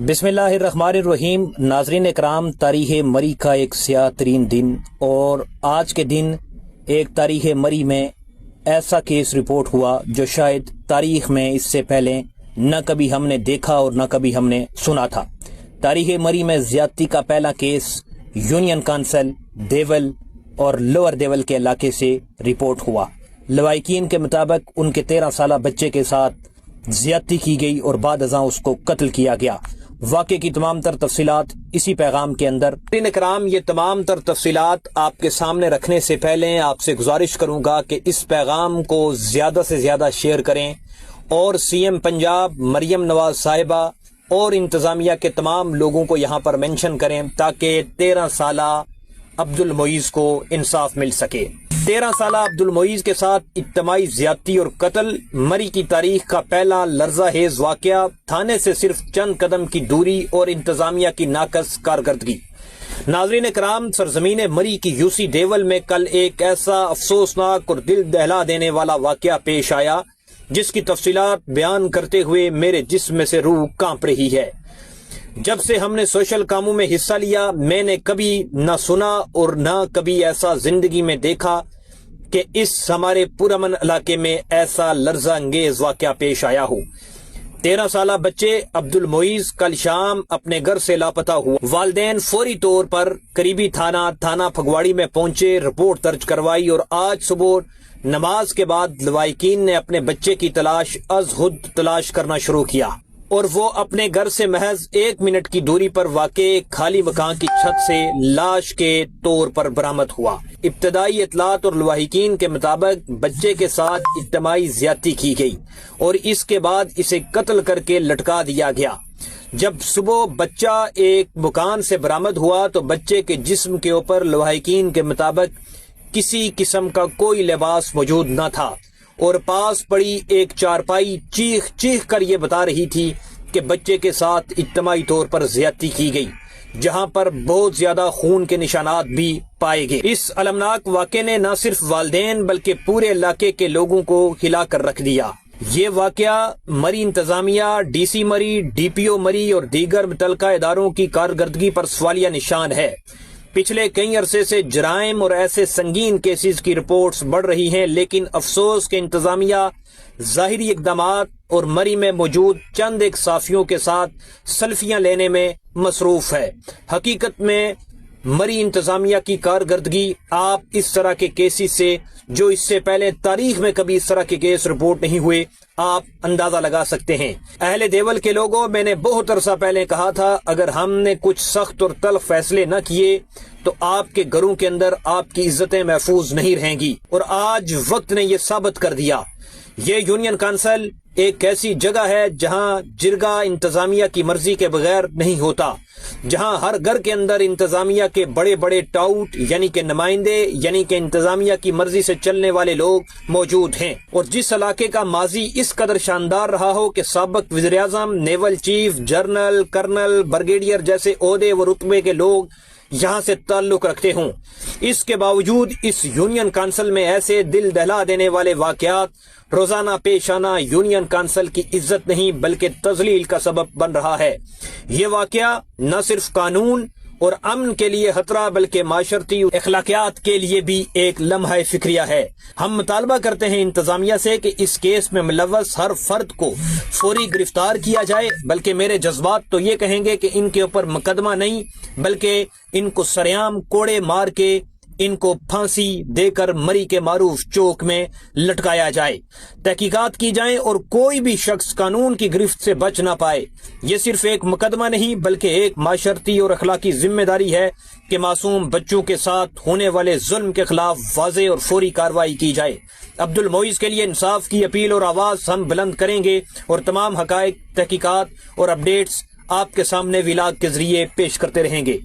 بسم اللہ الرحمن الرحیم۔ ناظرین اکرام، تاریخ مری کا ایک سیاہ ترین دن، اور آج کے دن ایک تاریخ مری میں ایسا کیس رپورٹ ہوا جو شاید تاریخ میں اس سے پہلے نہ کبھی ہم نے دیکھا اور نہ کبھی ہم نے سنا تھا۔ تاریخ مری میں زیادتی کا پہلا کیس یونین کانسل دیول اور لوور دیول کے علاقے سے رپورٹ ہوا۔ لوائقین کے مطابق ان کے 13 سالہ بچے کے ساتھ زیادتی کی گئی اور بعد ازاں اس کو قتل کیا گیا۔ واقعے کی تمام تر تفصیلات اسی پیغام کے اندر۔ ناظرین اکرام، یہ تمام تر تفصیلات آپ کے سامنے رکھنے سے پہلے آپ سے گزارش کروں گا کہ اس پیغام کو زیادہ سے زیادہ شیئر کریں اور سی ایم پنجاب مریم نواز صاحبہ اور انتظامیہ کے تمام لوگوں کو یہاں پر مینشن کریں تاکہ 13 سالہ عبد المعیز کو انصاف مل سکے۔ 13 سالہ عبد المعیز کے ساتھ اجتماعی زیادتی اور قتل مری کی تاریخ کا پہلا لرزہ خیز واقعہ، تھانے سے صرف چند قدم کی دوری اور انتظامیہ کی ناقص کارکردگی۔ ناظرین اکرام، سرزمین مری کی یو سی دیول میں کل ایک ایسا افسوسناک اور دل دہلا دینے والا واقعہ پیش آیا جس کی تفصیلات بیان کرتے ہوئے میرے جسم میں سے روح کانپ رہی ہے۔ جب سے ہم نے سوشل کاموں میں حصہ لیا، میں نے کبھی نہ سنا اور نہ کبھی ایسا زندگی میں دیکھا کہ اس ہمارے پرامن علاقے میں ایسا لرزہ انگیز واقعہ پیش آیا ہو۔ 13 سالہ بچے عبد المعیز کل شام اپنے گھر سے لاپتہ ہوا۔ والدین فوری طور پر قریبی تھانہ پھگواڑی میں پہنچے، رپورٹ درج کروائی، اور آج صبح نماز کے بعد لوائقین نے اپنے بچے کی تلاش از خود تلاش کرنا شروع کیا، اور وہ اپنے گھر سے محض 1 منٹ کی دوری پر واقع خالی مکان کی چھت سے لاش کے طور پر برآمد ہوا۔ ابتدائی اطلاعات اور لواحقین کے مطابق بچے کے ساتھ اجتماعی زیادتی کی گئی اور اس کے بعد اسے قتل کر کے لٹکا دیا گیا۔ جب صبح بچہ ایک مکان سے برآمد ہوا تو بچے کے جسم کے اوپر لواحقین کے مطابق کسی قسم کا کوئی لباس موجود نہ تھا، اور پاس پڑی ایک چارپائی چیخ چیخ کر یہ بتا رہی تھی کہ بچے کے ساتھ اجتماعی طور پر زیادتی کی گئی، جہاں پر بہت زیادہ خون کے نشانات بھی پائے گئے۔ اس المناک واقعے نے نہ صرف والدین بلکہ پورے علاقے کے لوگوں کو ہلا کر رکھ دیا۔ یہ واقعہ مری انتظامیہ، ڈی سی مری، ڈی پی او مری اور دیگر متعلقہ اداروں کی کارکردگی پر سوالیہ نشان ہے۔ پچھلے کئی عرصے سے جرائم اور ایسے سنگین کیسز کی رپورٹس بڑھ رہی ہیں، لیکن افسوس کہ انتظامیہ ظاہری اقدامات اور مری میں موجود چند ایک صحافیوں کے ساتھ سیلفیاں لینے میں مصروف ہے۔ حقیقت میں مری انتظامیہ کی کارکردگی آپ اس طرح کے کیسز سے، جو اس سے پہلے تاریخ میں کبھی اس طرح کے کیس رپورٹ نہیں ہوئے، آپ اندازہ لگا سکتے ہیں۔ اہل دیول کے لوگوں، میں نے بہت عرصہ پہلے کہا تھا، اگر ہم نے کچھ سخت اور تلخ فیصلے نہ کیے تو آپ کے گھروں کے اندر آپ کی عزتیں محفوظ نہیں رہیں گی، اور آج وقت نے یہ ثابت کر دیا۔ یہ یونین کانسل ایک ایسی جگہ ہے جہاں جرگہ انتظامیہ کی مرضی کے بغیر نہیں ہوتا، جہاں ہر گھر کے اندر انتظامیہ کے بڑے بڑے ٹاؤٹ یعنی کہ نمائندے، یعنی کہ انتظامیہ کی مرضی سے چلنے والے لوگ موجود ہیں، اور جس علاقے کا ماضی اس قدر شاندار رہا ہو کہ سابق وزیراعظم، naval chief, general, colonel, brigadier جیسے عہدے و رتبے کے لوگ یہاں سے تعلق رکھتے ہوں، اس کے باوجود اس یونین کانسل میں ایسے دل دہلا دینے والے واقعات روزانہ پیش آنا یونین کانسل کی عزت نہیں بلکہ تذلیل کا سبب بن رہا ہے۔ یہ واقعہ نہ صرف قانون اور امن کے لیے خطرہ بلکہ معاشرتی اخلاقیات کے لیے بھی ایک لمحہ فکریہ ہے۔ ہم مطالبہ کرتے ہیں انتظامیہ سے کہ اس کیس میں ملوث ہر فرد کو فوری گرفتار کیا جائے، بلکہ میرے جذبات تو یہ کہیں گے کہ ان کے اوپر مقدمہ نہیں بلکہ ان کو سریعام کوڑے مار کے ان کو پھانسی دے کر مری کے معروف چوک میں لٹکایا جائے، تحقیقات کی جائیں اور کوئی بھی شخص قانون کی گرفت سے بچ نہ پائے۔ یہ صرف ایک مقدمہ نہیں بلکہ ایک معاشرتی اور اخلاقی ذمہ داری ہے کہ معصوم بچوں کے ساتھ ہونے والے ظلم کے خلاف واضح اور فوری کارروائی کی جائے۔ عبد المعیز کے لیے انصاف کی اپیل اور آواز ہم بلند کریں گے، اور تمام حقائق، تحقیقات اور اپڈیٹس آپ کے سامنے ولاگ کے ذریعے پیش کرتے رہیں گے۔